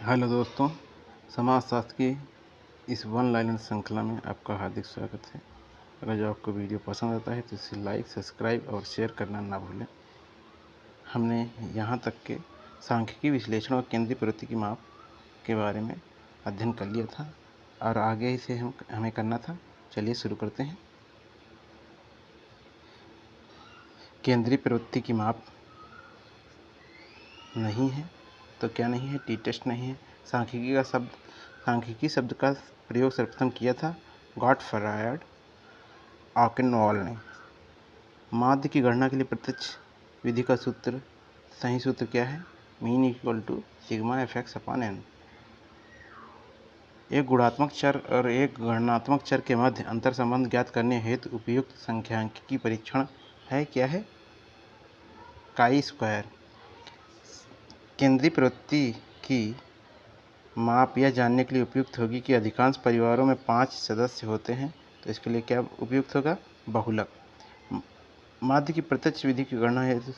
Hello दोस्तों, समाजशास्त्र की इस वन लाइनर श्रृंखला में आपका हार्दिक स्वागत है। अगर जो आपको वीडियो पसंद आता है तो इसे लाइक, सब्सक्राइब और शेयर करना ना भूलें। हमने यहाँ तक के सांख्यिकी विश्लेषण और केंद्रीय प्रवृत्ति की माप के बारे में अध्ययन कर लिया था और आगे इसे हमें करना था। चलिए शुरू करते हैं। केंद्रीय प्रवृत्ति की माप नहीं है तो क्या नहीं है? टी टेस्ट नहीं है। सांख्यिकी शब्द का प्रयोग सर्वप्रथम किया था गॉटफ्रायड ऑकेनवॉल ने। माध्य की गणना के लिए प्रत्यक्ष विधि का सही सूत्र क्या है? Mean equal to sigma F X upon N. एक गुणात्मक चर और एक गणनात्मक चर के मध्य अंतर संबंध ज्ञात करने हेतु उपयुक्त सांख्यिकी परीक्षण है क्या है? Chi square. केंद्रीय प्रवृत्ति की माप यह जानने के लिए उपयुक्त होगी कि अधिकांश परिवारों में 5 सदस्य होते हैं, तो इसके लिए क्या उपयुक्त होगा? बहुलक। माध्य की प्रत्यक्ष विधि की गणना हेतु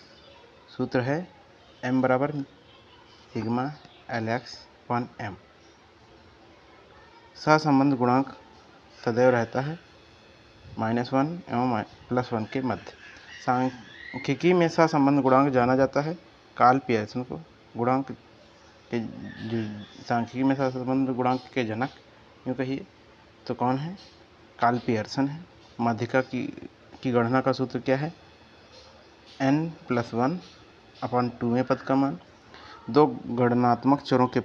सूत्र है m बराबर sigma L X one M. सहसंबंध गुणांक सदैव रहता है -1 एवं +1 के मध्य। सांख्यिकी में सहसंबंध गुणांक जाना जाता है कार्ल पियर्सन को। गुणांक के सांख्यिकी में सहसंबंध गुणांक के जनक यूँ कहिए तो कौन है? कार्ल पियर्सन है। माध्यिका की गणना का सूत्र क्या है? n+1/2वें पद का मान। दो गणनात्मक चरों के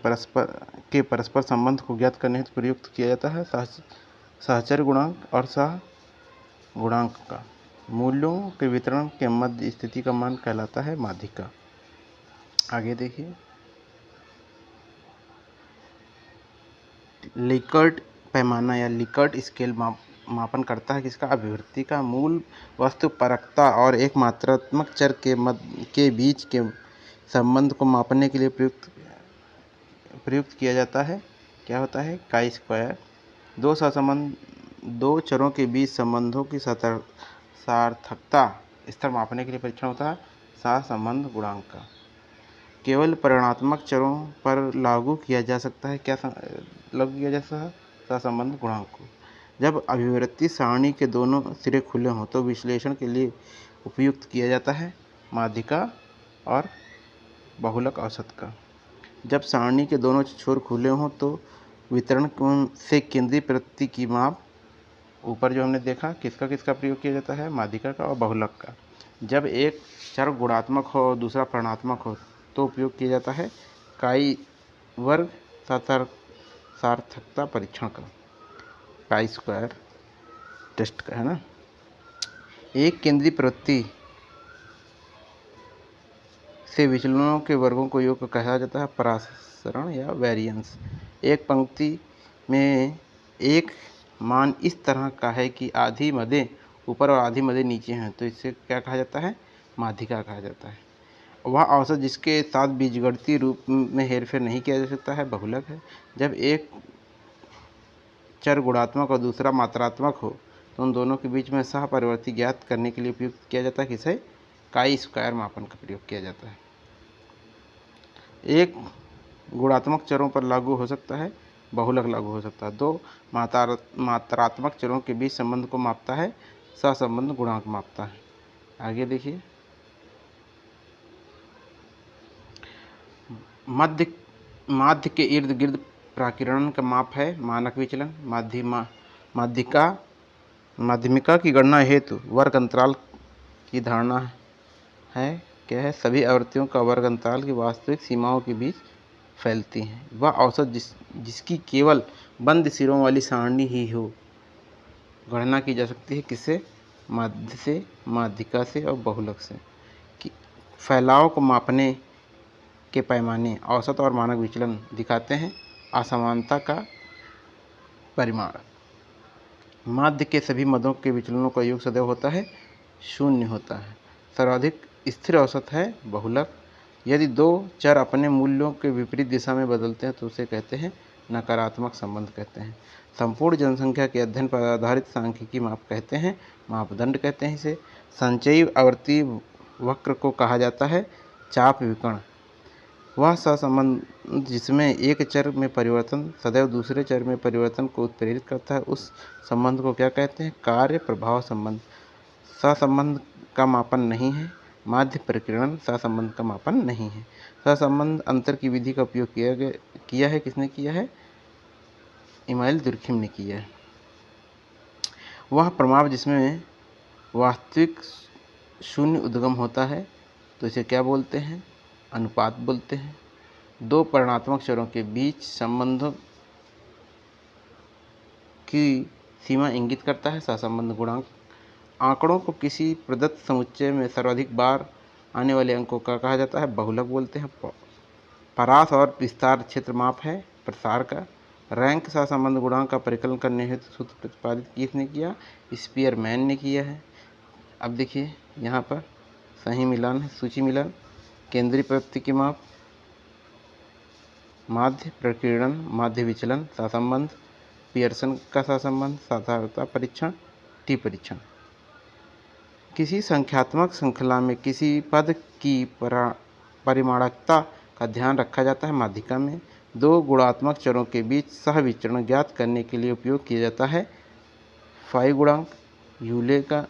परस्पर संबंध को ज्ञात करने हेतु प्रयुक्त किया जाता है सहचर गुणांक और सहगुणांक का। मूल्यों के वितरण के मध्य स्थिति का मान कहलाता है माध्यिका। आगे देखिए, लिकर्ट पैमाना या लिकर्ट स्केल मापन करता है किसका? अभिवृद्धि का। मूल वस्तु परकता और एक मात्रात्मक चर के बीच के संबंध को मापने के लिए प्रयुक्त किया जाता है। क्या होता है? Chi square. दो चरों के बीच संबंधों की सार्थकता स्तर मापने के लिए परीक्षण होता है सहसंबंध गुणांक का। केवल परिमाणात्मक चरों पर लागू किया जा सकता है क्या लागू किया जा सकता है? सहसंबंध गुणांक को। जब अभिवृत्ति सारणी के दोनों सिरे खुले हों तो विश्लेषण के लिए उपयुक्त किया जाता है माध्यिका और बहुलक औसत का। जब सारणी के दोनों छोर खुले हों तो वितरण से केंद्रीय प्रवृत्ति की माप, ऊपर जो हमने देखा, किसका प्रयोग किया जाता है? माध्यिका का और बहुलक का। जब एक चर गुणात्मक हो और दूसरा परिमाणात्मक हो तो उपयोग किया जाता है काई वर्ग सार्थकता परीक्षण का, काई स्क्वायर टेस्ट का, है ना। एक केंद्रीय प्रवृत्ति से विचलनों के वर्गों को योग कहा जाता है परासरण या वेरिएंस। एक पंक्ति में एक मान इस तरह का है कि आधी मदें ऊपर और आधी मदें नीचे हैं, तो इससे क्या कहा जाता है? माध्यिका कहा जाता है। वह औसत जिसके साथ बीजगणितीय रूप में हेरफेर नहीं किया जा सकता है बहुलक है। जब एक चर गुणात्मक और दूसरा मात्रात्मक हो तो उन दोनों के बीच में सहपरिवर्ती ज्ञात करने के लिए उपयुक्त किया जाता है किसे? काई स्क्वायर मापन का प्रयोग किया जाता है। एक गुणात्मक चरों पर लागू हो सकता है, बहुलक लागू हो सकता है। दो मात्रात्मक चरों के बीच संबंध को मापता है सहसंबंध गुणांक मापता है। आगे देखिए, माध्य के इर्द गिर्द प्राकिरण का माप है मानक विचलन। माध्यमिका की गणना हेतु वर्ग अंतराल की धारणा है। क्या है? सभी आवृत्तियों का वर्ग अंतराल की वास्तविक सीमाओं के बीच फैलती हैं। वह औसत जिसकी केवल बंद सिरों वाली सारणी ही हो गणना की जा सकती है किससे? माध्य से, माध्यिका से और बहुलक से। फैलाव को मापने के पैमाने औसत और मानक विचलन दिखाते हैं असमानता का परिमाण। माध्य के सभी मदों के विचलनों का योग सदैव होता है 0 होता है। सर्वाधिक स्थिर औसत है बहुलक। यदि दो चर अपने मूल्यों के विपरीत दिशा में बदलते हैं तो उसे कहते हैं नकारात्मक संबंध कहते हैं। संपूर्ण जनसंख्या के अध्ययन पर आधारित सांख्यिकी माप कहते हैं, मापदंड कहते हैं इसे। संचयी आवृत्ति वक्र को कहा जाता है चाप विकर्ण। वह सहसंबंध जिसमें एक चर में परिवर्तन सदैव दूसरे चर में परिवर्तन को उत्प्रेरित करता है, उस संबंध को क्या कहते हैं? कार्य प्रभाव संबंध। सहसंबंध का मापन नहीं है। माध्य प्रकीर्णन सहसंबंध का मापन नहीं है। सहसंबंध अंतर की विधि का उपयोग किया है। किसने किया है? इमानुएल दुर्खिम ने किया है। वह प्रमाप जिसमें वास्तविक शून्य उद्गम होता है, तो इसे क्या बोलते हैं? अनुपात बोलते हैं। दो परिणात्मक चरों के बीच संबंधों की सीमा इंगित करता है सहसंबंध गुणांक। आंकड़ों को किसी प्रदत्त समुच्चय में सर्वाधिक बार आने वाले अंकों का कहा जाता है बहुलक बोलते हैं। परास और विस्तार क्षेत्र माप है प्रसार का। रैंक सहसंबंध गुणांक का परिकलन करने हेतु सूत्र प्रतिपादित किसने किया? स्पीयरमैन ने किया है। अब देखिए यहाँ पर सही मिलान है, सूची मिलान, केंद्रीय प्रवृत्ति की माप, माध्य प्रकीर्णन, माध्य विचलन, सहसंबंध, पियर्सन का सहसंबंध, साधारणता परीक्षण, टी परीक्षण। किसी संख्यात्मक श्रृंखला में किसी पद की परिमाणकता का ध्यान रखा जाता है माध्यिका में। दो गुणात्मक चरों के बीच सहविचरण ज्ञात करने के लिए उपयोग किया जाता है फाई गुणांक, यूले का,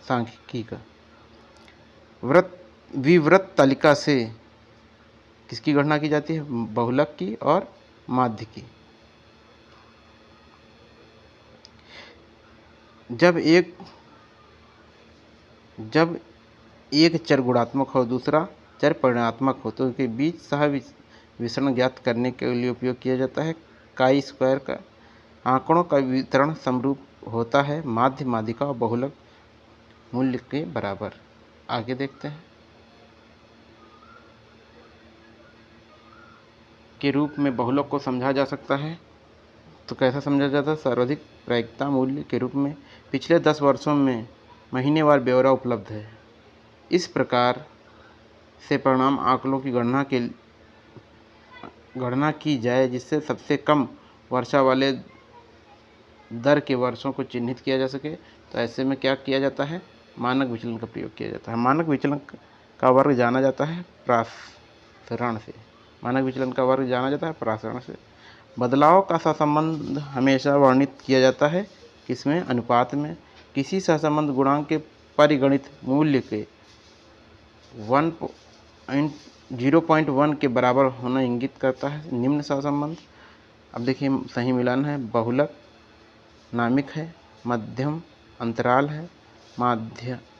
सांख्यिकी का। विवृत तालिका से किसकी गणना की जाती है? बहुलक की और माध्य की। जब एक चर गुणात्मक हो दूसरा चर परिमाणात्मक हो तो उनके बीच सहविचरण ज्ञात करने के लिए उपयोग किया जाता है काई स्क्वायर का। आंकड़ों का वितरण समरूप होता है माध्य, माध्यिका और बहुलक मूल्य के बराबर। आगे देखते हैं। के रूप में बहुलक को समझा जा सकता है, तो कैसा समझा जाता है? सर्वाधिक प्रायिकता मूल्य के रूप में। पिछले 10 वर्षों में महीनेवार ब्यौरा उपलब्ध है। इस प्रकार से परिणाम आंकड़ों की गणना की जाए जिससे सबसे कम वर्षा वाले दर के वर्षों को चिन्हित किया जा सके, तो ऐसे में क्या किया जाता है? मानक विचलन का प्रयोग किया जाता है। मानक विचलन का वर्ग जाना जाता है प्रसारण से। मानक विचलन का वर्ग जाना जाता है प्रसारण से। बदलाव का सहसंबंध हमेशा वर्णित किया जाता है किसमें? अनुपात में। किसी सहसंबंध गुणांक के परिगणित मूल्य के 0.1 के बराबर होना इंगित करता है निम्न सहसंबंध। अब देखिए सही मिलान है, बहुलक नामिक है, मध्यम अंतराल है,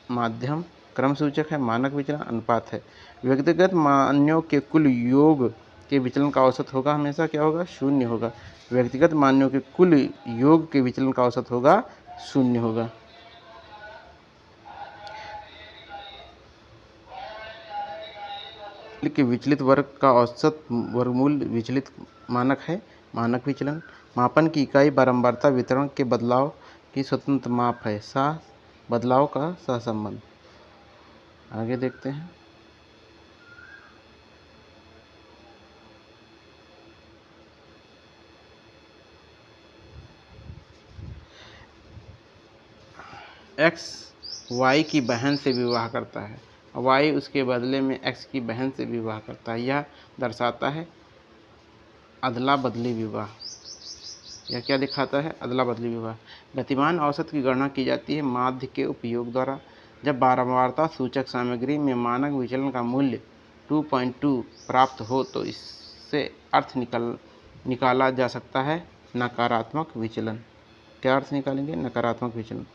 माध्यम क्रम सूचक है, मानक विचलन अनुपात है। व्यक्तिगत मानों के कुल योग के विचलन का औसत होगा हमेशा क्या होगा? शून्य होगा। व्यक्तिगत मानों के कुल योग के विचलन का औसत होगा शून्य होगा। के विचलित वर्ग का औसत वर्गमूल विचलित मानक है मानक विचलन। मापन की इकाई बारंबारता वितरण के बदलाव की स्वतंत्र माप है बदलाव का सहसंबंध। आगे देखते हैं। एक्स वाई की बहन से विवाह करता है, वाई उसके बदले में एक्स की बहन से विवाह करता है। यह दर्शाता है अदला बदली विवाह। यह क्या दिखाता है? अदला बदली विवाह। गतिमान औसत की गणना की जाती है माध्य के उपयोग द्वारा। जब बारंबारता सूचक सामग्री में मानक विचलन का मूल्य 2.2 प्राप्त हो तो इससे अर्थ निकाला जा सकता है नकारात्मक विचलन। क्या अर्थ निकालेंगे? नकारात्मक विचलन।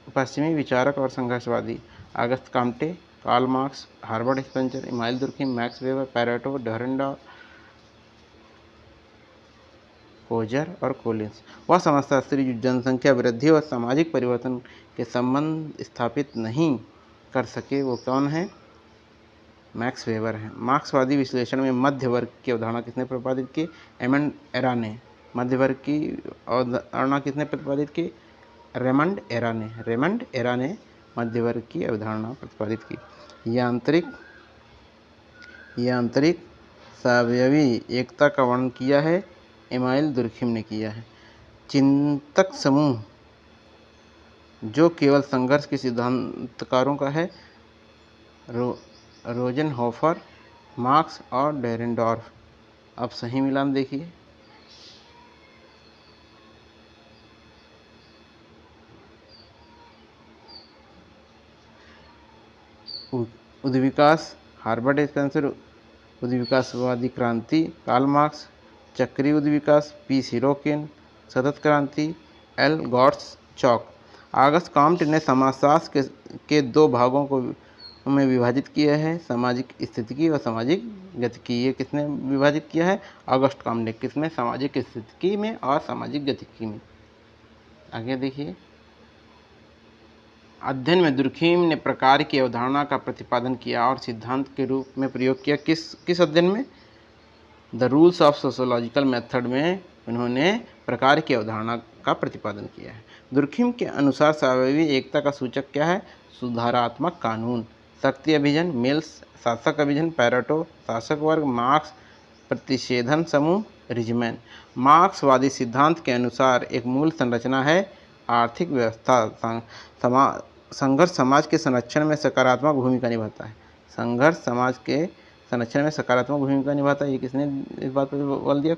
पश्चिमी विचारक और संघर्षवादी Auguste Comte, Karl Marx, Herbert Spencer, Emmanuel Durkheim, Max Weber, Pareto, Dahrendorf, Coser और कोलिंस। वह समाजशास्त्री जो जनसंख्या वृद्धि और सामाजिक परिवर्तन के संबंध स्थापित नहीं कर सके वो कौन है? मैक्स वेबर हैं। मार्क्सवादी विश्लेषण में मध्य वर्ग की अवधारणा किसने प्रतिपादित की? एमंड एरा ने। मध्य वर्ग की अवधारणा किसने प्रतिपादित की? रेमंड एरा ने मध्य वर्ग की अवधारणा प्रतिपादित की। यांत्रिक सावयवी एकता का वर्णन किया है इमानुएल दुर्खिम ने किया है। चिंतक समूह जो केवल संघर्ष के सिद्धांतकारों का है रोजनहोफर, मार्क्स और डेरेनडॉर्फ। अब सही मिलान देखिए। उद्विकास हार्बर्ट स्पेंसर, उद्विकासवादी क्रांति कार्ल मार्क्स, चक्रीय उद्विकास पी सिरोकिन, सतत क्रांति एल गॉड्स चॉक। आगस्ट कॉम्टे ने समाजशास्त्र के दो भागों को में विभाजित किया है, सामाजिक स्थितिकी और सामाजिक गतिकी। ये किसने विभाजित किया है? August Comte. किसमें? सामाजिक स्थितिकी में और सामाजिक गतिकी में। आगे देखिए। अध्ययन में दुर्खीम ने प्रकार की अवधारणा का प्रतिपादन किया और सिद्धांत के रूप में प्रयोग किया। किस अध्ययन में? The rules of sociological method में उन्होंने प्रकार की अवधारणा का प्रतिपादन किया है। दुर्खीम के अनुसार स्वाभाविक एकता का सूचक क्या है? सुधारात्मक कानून, शक्ति अभिजन मिल्स, शासक अभिजन पैरेटो, शासक वर्ग मार्क्स, प्रतिषेधन समूह रिजमैन। मार्क्सवादी सिद्धांत के अनुसार एक मूल संरचना है आर्थिक व्यवस्था। संघर्ष समाज के संरक्षण में सकारात्मक भूमिका निभाता है। संघर्ष समाज के संरक्षण में सकारात्मक भूमिका निभाता है। ये किसने इस बात पर बोल दिया?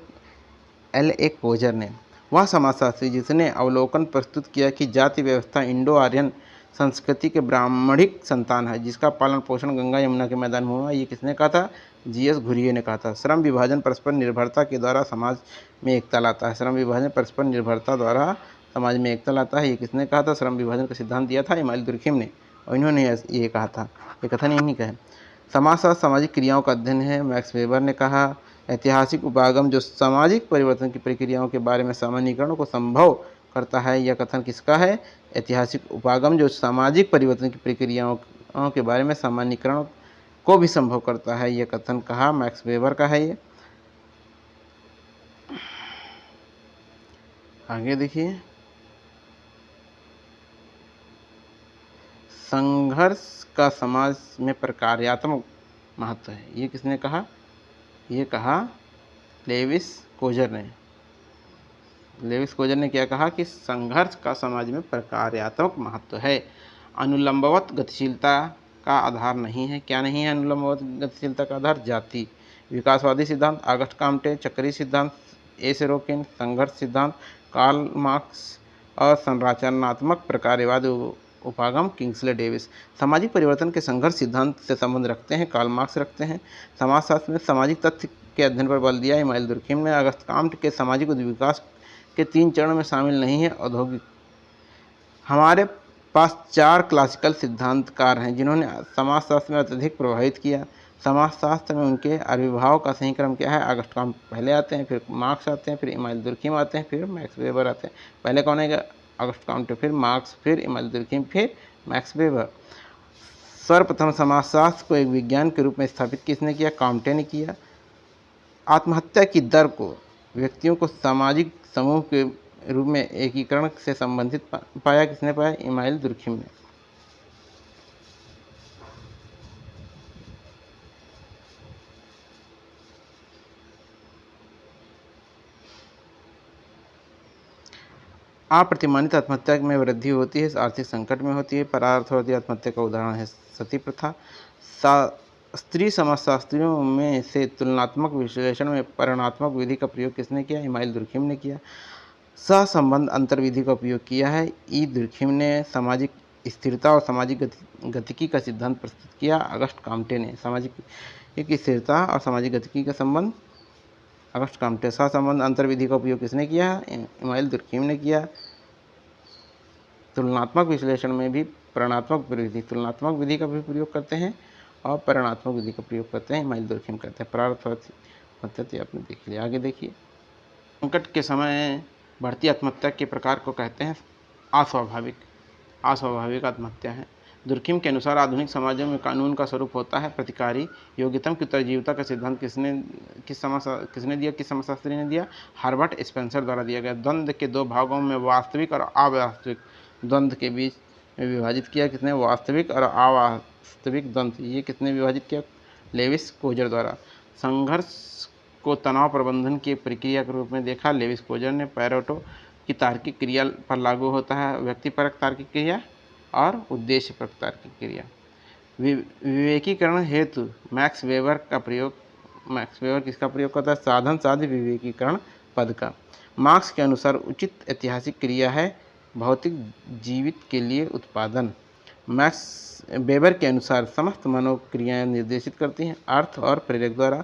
एल ए कोजर ने। वह समाजशास्त्री जिसने अवलोकन प्रस्तुत किया कि जाति व्यवस्था इंडो आर्यन संस्कृति के ब्राह्मणिक संतान है, जिसका पालन पोषण गंगा यमुना के मैदान में हुआ। ये किसने कहा था? जीएस घुरिये ने कहा था। श्रम विभाजन परस्पर निर्भरता के द्वारा समाज में एकता लाता है। श्रम विभाजन परस्पर निर्भरता द्वारा समाज में एकता लाता है। ये किसने कहा था? श्रम विभाजन का सिद्धांत दिया था इमानुएल दुर्खीम ने, और इन्होंने ये कहा था। ये कथन इन्हीं का है। समाजशास्त्र सामाजिक क्रियाओं का अध्ययन है, मैक्स वेबर ने कहा। ऐतिहासिक उपागम जो सामाजिक परिवर्तन की प्रक्रियाओं के बारे में सामान्यीकरण को संभव करता है। यह कथन किसका है? ऐतिहासिक उपागम जो सामाजिक परिवर्तन की प्रक्रियाओं के बारे में सामान्यीकरण को भी संभव करता है। यह कथन कहा मैक्स वेबर का है। ये आगे देखिए। संघर्ष का समाज में प्रकार्यात्मक महत्व है। ये किसने कहा? ये कहा लेविस कोजर ने। लेविस कोजर ने क्या कहा? कि संघर्ष का समाज में प्रकार्यात्मक महत्व है। अनुलंबवत गतिशीलता का आधार नहीं है। क्या नहीं है अनुलंबवत गतिशीलता का आधार? जाति। विकासवादी सिद्धांत ऑगस्ट कॉम्टे, चक्रीय सिद्धांत ए सिरोकिन, संघर्ष सिद्धांत कार्ल मार्क्स और संरचनात्मक प्रकारवाद उपागम किंग्सले डेविस। सामाजिक परिवर्तन के संघर्ष सिद्धांत से संबंध रखते हैं, कार्ल मार्क्स रखते हैं। समाजशास्त्र में सामाजिक तथ्य के अध्ययन पर बल दिया इमानुएल दुर्खीम ने। ऑगस्ट कॉम्टे के सामाजिक विकास के 3 चरण में शामिल नहीं है औद्योगिक। हमारे पास 4 क्लासिकल सिद्धांतकार हैं जिन्होंने समाजशास्त्र में अत्यधिक प्रभावित किया। समाजशास्त्र में उनके आविर्भाव का सही क्रम क्या है? ऑगस्ट कॉम्टे पहले आते हैं, फिर मार्क्स आते हैं, फिर इमानुएल दुर्खीम आते हैं, फिर मैक्स वेबर आते हैं। पहले कौन है? ऑगस्ट कॉम्टे, फिर मार्क्स, फिर इमानुएल दुर्खीम, फिर मैक्स वेबर। सर्वप्रथम समाजशास्त्र को एक विज्ञान के रूप में स्थापित किसने किया? कॉम्टे ने किया। आत्महत्या की दर को व्यक्तियों को सामाजिक समूह के रूप में एकीकरण से संबंधित पाया। किसने पाया? इमानुएल दुर्खीम ने। अप्रतिमानित आत्महत्या में वृद्धि होती है, आर्थिक संकट में होती है। परार्थवादी आत्महत्या का उदाहरण है सती प्रथा। शास्त्रीय समाजशास्त्रियों में से तुलनात्मक विश्लेषण में परिणात्मक विधि का प्रयोग किसने किया? इमानुएल दुर्खीम ने किया। सहसंबंध अंतर विधि का उपयोग किया है ई दुर्खीम ने। सामाजिक स्थिरता और सामाजिक गतिकी का सिद्धांत प्रस्तुत किया ऑगस्ट कॉम्टे ने। सामाजिक स्थिरता और सामाजिक गतिकी का संबंध ऑगस्ट कॉम्टे। सहसंबंध अंतर विधि का उपयोग किसने किया? इमानुएल दुर्खीम ने किया। तुलनात्मक विश्लेषण में भी परिणात्मक विधि, तुलनात्मक विधि का भी प्रयोग करते हैं और परिणात्मक विधि का प्रयोग करते हैं, इमानुएल दुर्खीम करते हैं। परार्थवादी आत्महत्या आपने देख लिया। आगे देखिए। संकट के समय बढ़ती आत्महत्या के प्रकार को कहते हैं अस्वाभाविक आत्महत्या है। दुर्खीम के अनुसार आधुनिक समाजों में कानून का स्वरूप होता है प्रतिकारी। योग्यतम की उत्तरजीविता का सिद्धांत किस समाजशास्त्री ने दिया? हार्बर्ट स्पेंसर द्वारा दिया गया। द्वंद्व के 2 भागों में वास्तविक और अवास्तविक द्वंद्व के बीच में विभाजित किया। किसने? वास्तविक और अवास्तविक द्वंद्व। ये किसने विभाजित किया? लेविस कोजर द्वारा। संघर्ष को तनाव प्रबंधन की प्रक्रिया के रूप में देखा लेविस कोजर ने। पैरेटो की तार्किक क्रिया पर लागू होता है व्यक्तिपरक तार्किक क्रिया और उद्देश्यपरक तार्किक क्रिया। विवेकीकरण हेतु मैक्स वेबर किसका प्रयोग करता है? साधन साध्य विवेकीकरण पद का। मार्क्स के अनुसार उचित ऐतिहासिक क्रिया है भौतिक जीवित के लिए उत्पादन। मैक्स वेबर के अनुसार समस्त मनोक्रियाएं निर्देशित करती हैं अर्थ और प्रेरक द्वारा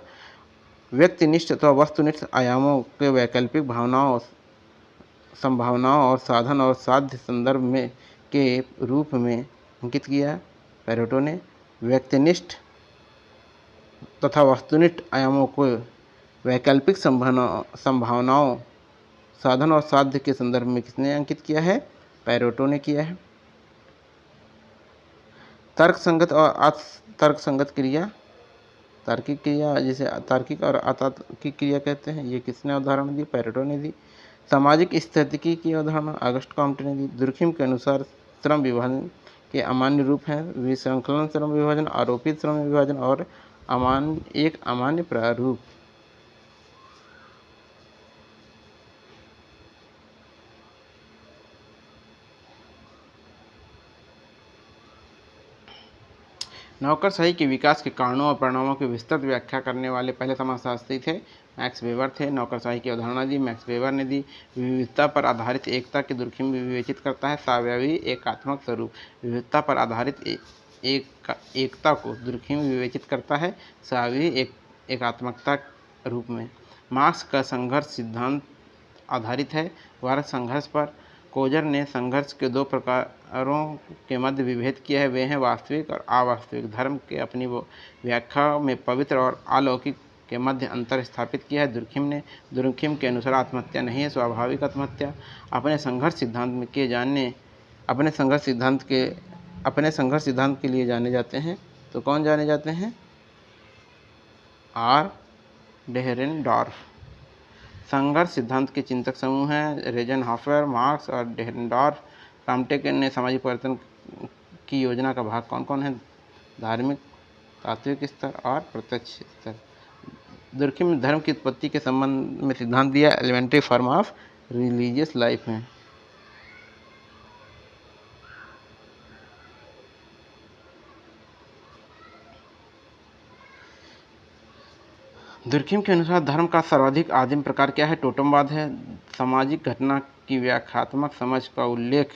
व्यक्तिनिष्ठ अथवा वस्तुनिष्ठ आयामों के वैकल्पिक भावनाओं, संभावनाओं और साधन और साध्य संदर्भ में के रूप में अंकित किया है। पैरेटो ने व्यक्तिनिष्ठ तथा वस्तुनिष्ठ आयामों को वैकल्पिक संभावनाओं, साधन और साध्य के संदर्भ में किसने अंकित किया है? पैरेटो ने किया है। तर्क संगत और अतर्क संगत क्रिया, तार्किक क्रिया जिसे तार्किक और अतार्किक क्रिया कहते हैं, ये किसने उदाहरण दी? पैरेटो ने दी। सामाजिक स्थितिकी की अवधारणा ऑगस्ट कॉम्टे ने दी। दुर्खिम के अनुसार श्रम विभाजन के अमान्य रूप हैं विसंकलन श्रम विभाजन, आरोपित श्रम विभाजन और एक अमान्य प्रारूप। नौकरशाही के विकास के कारणों और परिणामों की विस्तृत व्याख्या करने वाले पहले समाजशास्त्री थे मैक्स वेबर थे। नौकरशाही की अवधारणा दी मैक्स वेबर ने दी। विविधता पर आधारित एकता की दुर्खिम विवेचित करता है सावयवी एकात्मक स्वरूप। विविधता पर आधारित एकता को दुर्खिम विवेचित करता है सावयवी एकात्मकता रूप में। मार्क्स का संघर्ष सिद्धांत आधारित है वर्ग संघर्ष पर। कोजर ने संघर्ष के दो प्रकारों के मध्य विभेद किया है, वे हैं वास्तविक और अवास्तविक। धर्म के अपनी व्याख्या में पवित्र और अलौकिक के मध्य अंतर स्थापित किया है। दुर्खिम के अनुसार आत्महत्या नहीं है स्वाभाविक आत्महत्या। अपने संघर्ष सिद्धांत के लिए जाने जाते हैं। तो कौन जाने जाते हैं? आर डेहरेनडॉर्फ। संघर्ष सिद्धांत के चिंतक समूह हैं रेजनहॉफर, मार्क्स और डेहरेनडॉर्फ। कॉम्टे ने सामाजिक परिवर्तन की योजना का भाग कौन कौन है? धार्मिक, तात्विक स्तर और प्रत्यक्ष स्तर। दुर्खिम ने धर्म की उत्पत्ति के संबंध में सिद्धांत दिया elementary form of religious life में। दुर्खिम के अनुसार धर्म का सर्वाधिक आदिम प्रकार क्या है? टोटमवाद है। सामाजिक घटना की व्याख्यात्मक समझ का उल्लेख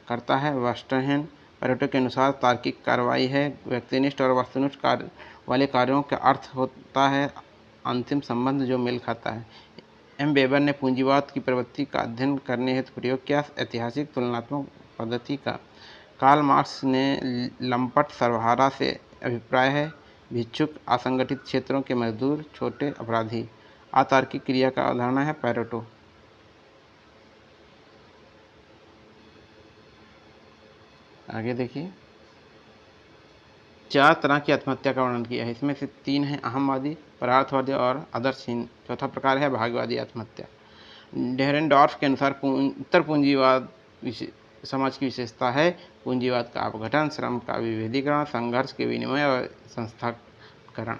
करता है वेस्टरहैन। पैरेटो के अनुसार तार्किक कार्रवाई है व्यक्तिनिष्ठ और वस्तुनिष्ठ वाले कार्यों का अर्थ होता है अंतिम संबंध जो मेल खाता है। एम वेबर ने पूंजीवाद की प्रवृत्ति का अध्ययन करने हेतु प्रयोग किया ऐतिहासिक तुलनात्मक पद्धति का। कार्ल मार्क्स ने लंपट सर्वहारा से अभिप्राय है भिक्षुक, असंगठित क्षेत्रों के मजदूर, छोटे अपराधी। अतार्किक क्रिया का अवधारणा है पैरेटो। आगे देखिए, 4 तरह की आत्महत्या का वर्णन किया है। इसमें से 3 हैं अहमवादी, परार्थवादी और आदर्शहीन। चौथा प्रकार है भाग्यवादी आत्महत्या। डेहरेनडॉर्फ के अनुसार उत्तर पूंजीवाद समाज की विशेषता है पूंजीवाद का अपघटन, श्रम का विभेदीकरण, संघर्ष के विनिमय और संस्थाकरण।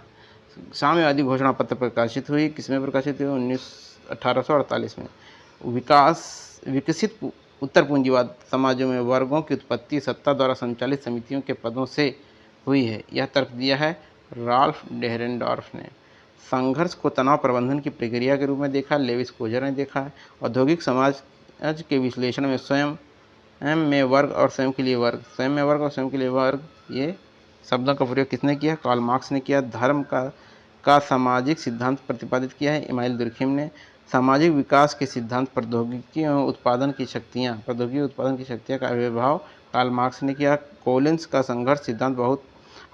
साम्यवादी घोषणा पत्र प्रकाशित हुई, किसमें प्रकाशित हुई? 1848 में। विकसित उत्तर पूंजीवाद समाजों में वर्गों की उत्पत्ति सत्ता द्वारा संचालित समितियों के पदों से हुई है, यह तर्क दिया है राल्फ डेहरेनडॉर्फ ने। संघर्ष को तनाव प्रबंधन की प्रक्रिया के रूप में देखा, लेविस कोजर ने देखा है। औद्योगिक समाज के विश्लेषण में स्वयं में वर्ग और स्वयं के लिए वर्ग, स्वयं में वर्ग और स्वयं के लिए वर्ग, ये शब्दों का प्रयोग किसने किया? कार्ल मार्क्स ने किया। धर्म का सामाजिक सिद्धांत प्रतिपादित किया है इमानुएल दुर्खिम ने। सामाजिक विकास के सिद्धांत प्रौद्योगिकी उत्पादन की शक्तियाँ का आविर्भाव कार्ल मार्क्स ने किया। कोलिंस का संघर्ष सिद्धांत बहुत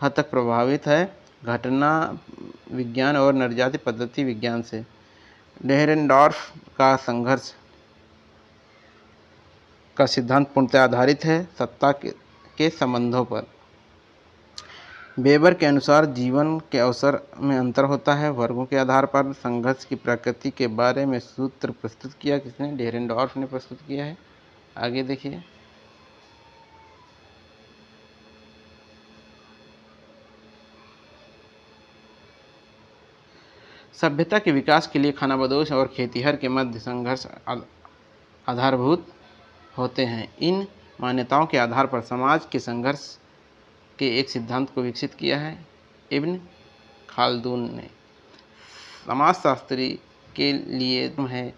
हद तक प्रभावित है घटना विज्ञान और नरजाति पद्धति विज्ञान से। डेहरेनडॉर्फ का संघर्ष का सिद्धांत पूर्णतः आधारित है सत्ता के संबंधों पर। वेबर के अनुसार जीवन के अवसर में अंतर होता है वर्गों के आधार पर। संघर्ष की प्रकृति के बारे में सूत्र प्रस्तुत किया किसने? डेहरेनडॉर्फ ने प्रस्तुत किया है। आगे देखिए, सभ्यता के विकास के लिए खानाबदोश और खेतिहर के मध्य संघर्ष आधारभूत होते हैं। इन मान्यताओं के आधार पर समाज के संघर्ष के एक सिद्धांत को विकसित किया है इब्न खालदून ने। समाजशास्त्री के लिए है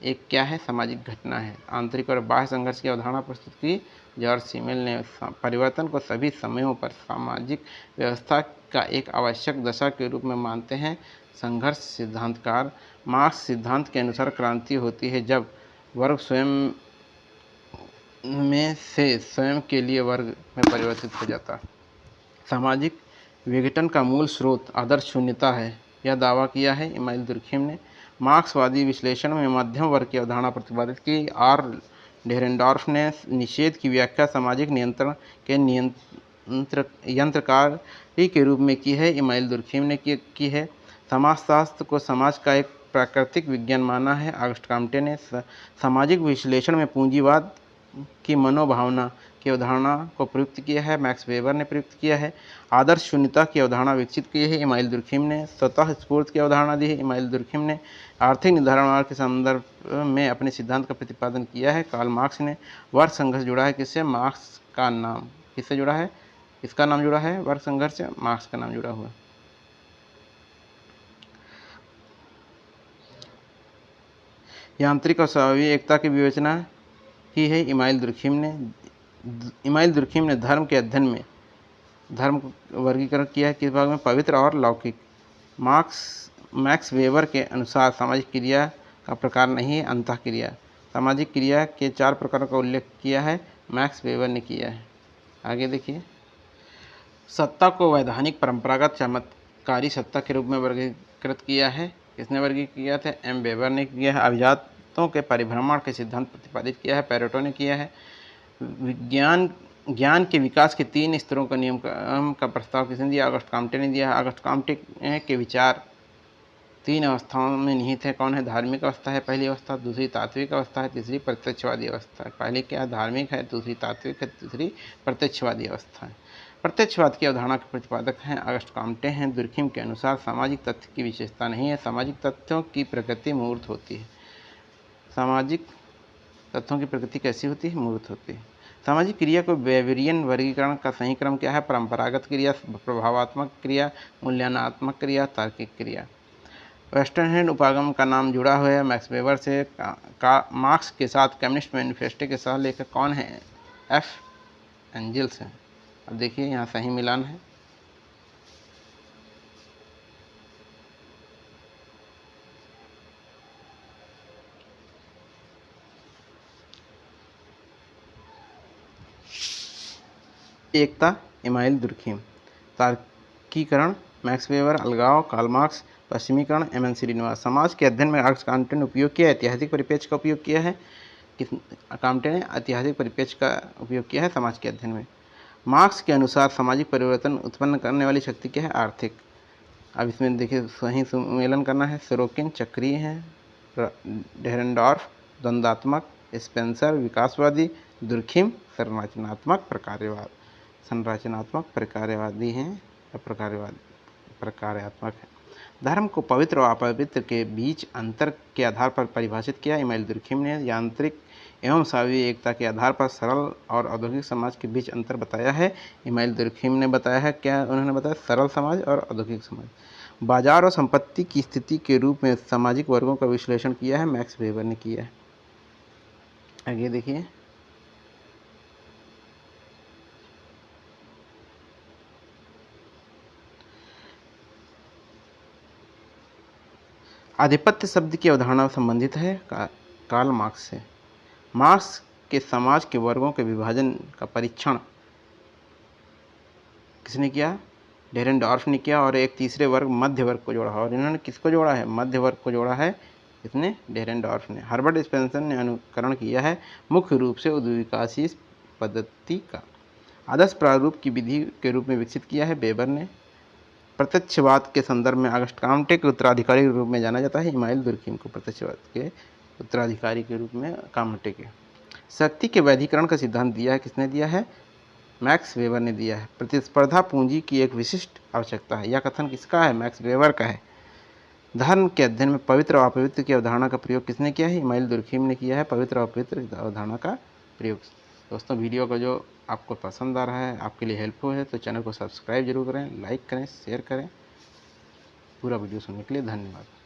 एक क्या है, सामाजिक घटना है। आंतरिक और बाह्य संघर्ष की अवधारणा प्रस्तुत की जॉर्ज सिमेल ने। परिवर्तन को सभी समयों पर सामाजिक व्यवस्था का एक आवश्यक दशा के रूप में मानते हैं। संघर्ष सिद्धांतकार मार्क्स सिद्धांत के अनुसार क्रांति होती है जब वर्ग स्वयं में से स्वयं के लिए वर्ग में परिवर्तित हो जाता है। सामाजिक विघटन का मूल स्रोत आदर्श शून्यता है, यह दावा किया है इमाइल दुर्खिम ने। मार्क्सवादी विश्लेषण में मध्यम वर्ग की अवधारणा प्रतिपादित की। आर डेरेनडॉर्फ ने निषेध की व्याख्या सामाजिक नियंत्रण के यंत्रकारी के रूप में की है, इमाइल दुर्खिम ने की है। समाजशास्त्र को समाज का एक प्राकृतिक विज्ञान माना है। ऑगस्ट कॉम्टे ने सामाजिक विश्लेषण में पूंजीवाद की मनोभावना की अवधारणा को प्रयुक्त किया है, मैक्स वेबर ने प्रयुक्त किया है। आदर्श शून्यता की अवधारणा विकसित की है इमाइल दुर्खिम ने। स्वतः स्फूर्त की अवधारणा दी है इमाइल दुर्खिम ने। आर्थिक निर्धारण के संदर्भ में अपने सिद्धांत का प्रतिपादन किया है कार्ल मार्क्स ने। वर्ग संघर्ष जुड़ा है किससे, मार्क्स का नाम किससे जुड़ा है, इसका नाम जुड़ा है वर्ग संघर्ष से, मार्क्स का नाम जुड़ा हुआ। यांत्रिक और स्वाभाविक एकता की विवेचना की है इमाइल दुर्खिम ने। इमाइल दुर्खिम ने धर्म के अध्ययन में धर्म वर्गीकरण किया है किस भाग में, पवित्र और लौकिक। मैक्स वेबर के अनुसार सामाजिक क्रिया का प्रकार नहीं है, अंतःक्रिया। सामाजिक क्रिया के 4 प्रकारों का उल्लेख किया है, मैक्स वेबर ने किया है। आगे देखिए, सत्ता को वैधानिक परंपरागत चमत्कारी सत्ता के रूप में वर्गीकृत किया है, किसने वर्गीकृत किया था, एम वेबर ने किया है। अभिजातों के परिभ्रमण के सिद्धांत प्रतिपादित किया है, पेरेटो ने किया है। ज्ञान के विकास के 3 स्तरों का नियम का प्रस्ताव किसने दिया, ऑगस्ट कॉम्टे ने दिया है। ऑगस्ट कॉम्टे के विचार 3 अवस्थाओं में निहित है। कौन है, धार्मिक अवस्था है पहली अवस्था, दूसरी तात्विक अवस्था है, तीसरी प्रत्यक्षवादी अवस्था है। पहली क्या है, धार्मिक है, दूसरी तात्विक है, तीसरी प्रत्यक्षवादी अवस्था है। प्रत्यक्षवाद की अवधारणा के प्रतिपादक हैं ऑगस्ट कॉम्टे हैं। दुर्खिम के अनुसार सामाजिक तथ्य की विशेषता नहीं है, सामाजिक तथ्यों की प्रकृति मूर्त होती है। सामाजिक तथ्यों की प्रकृति कैसी होती है, मूर्त होती है। सामाजिक क्रिया को वेबरियन वर्गीकरण का सही क्रम क्या है, परंपरागत क्रिया, प्रभावात्मक क्रिया, मूल्यांकनात्मक क्रिया, तार्किक क्रिया। वेस्टर्न हैंड उपागम का नाम जुड़ा हुआ है मैक्स वेबर से। मार्क्स के साथ कम्युनिस्ट मैनिफेस्टो के सह लेखक कौन है, एफ एंजल्स हैं। अब देखिए यहाँ सही मिलान है। एकता इमाइल दुर्खिम, तार्किकरण मैक्स वेबर, अलगाव कार्ल मार्क्स, पश्चिमीकरण एम श्रीनिवास। समाज के अध्ययन में ऑगस्ट कॉम्टे ने उपयोग किया, ऐतिहासिक परिप्रेक्ष्य का उपयोग किया है। कॉम्टे ने ऐतिहासिक परिप्रेक्ष्य का उपयोग किया है समाज के अध्ययन में। मार्क्स के अनुसार सामाजिक परिवर्तन उत्पन्न करने वाली शक्ति क्या है, आर्थिक। अब इसमें देखिए सही सम्मेलन करना है। सोरोकिन चक्रीय है, डेरेनडॉर्फ द्वंद्वात्मक, स्पेंसर विकासवादी, दुर्खिम संरचनात्मक प्रकार्यवादी हैं या प्रकार्यात्मक है। धर्म को पवित्र और अपवित्र के बीच अंतर के आधार पर परिभाषित किया इमाइल दुर्खिम ने। यांत्रिक एवं स्वाभाविक एकता के आधार पर सरल और औद्योगिक समाज के बीच अंतर बताया है, इमाइल दुर्खिम ने बताया है। क्या उन्होंने बताया, सरल समाज और औद्योगिक समाज। बाजार और संपत्ति की स्थिति के रूप में सामाजिक वर्गों का विश्लेषण किया है, मैक्स वेबर ने किया है। आगे देखिए, आधिपत्य शब्द की अवधारणा संबंधित है कार्ल मार्क्स से। मार्क्स के समाज के वर्गों के विभाजन का परीक्षण किसने किया, डेरेनडॉर्फ ने किया, और एक तीसरे वर्ग मध्य वर्ग को जोड़ा। और इन्होंने किसको जोड़ा है, मध्य वर्ग को जोड़ा है, इसने डेरेनडॉर्फ ने। हर्बर्ट स्पेंसर ने अनुकरण किया है मुख्य रूप से उद्विकासी पद्धति का। आदर्श प्रारूप की विधि के रूप में विकसित किया है वेबर ने। प्रत्यक्षवाद के संदर्भ में ऑगस्ट कॉम्टे के उत्तराधिकारी के रूप में जाना जाता है इमाइल दुर्खिम को, प्रत्यक्षवाद के उत्तराधिकारी के रूप में कॉम्टे के। शक्ति के वैधीकरण का सिद्धांत दिया है, किसने दिया है, मैक्स वेबर ने दिया है। प्रतिस्पर्धा पूंजी की एक विशिष्ट आवश्यकता है, यह कथन किसका है, मैक्स वेबर का है। धर्म के अध्ययन में पवित्र और अपवित्र की अवधारणा का प्रयोग किसने किया है, इमाइल दुर्खिम ने किया है, पवित्र और अपवित्र अवधारणा का प्रयोग। दोस्तों वीडियो को जो आपको पसंद आ रहा है, आपके लिए हेल्पफुल है, तो चैनल को सब्सक्राइब जरूर करें, लाइक करें, शेयर करें। पूरा वीडियो सुनने के लिए धन्यवाद।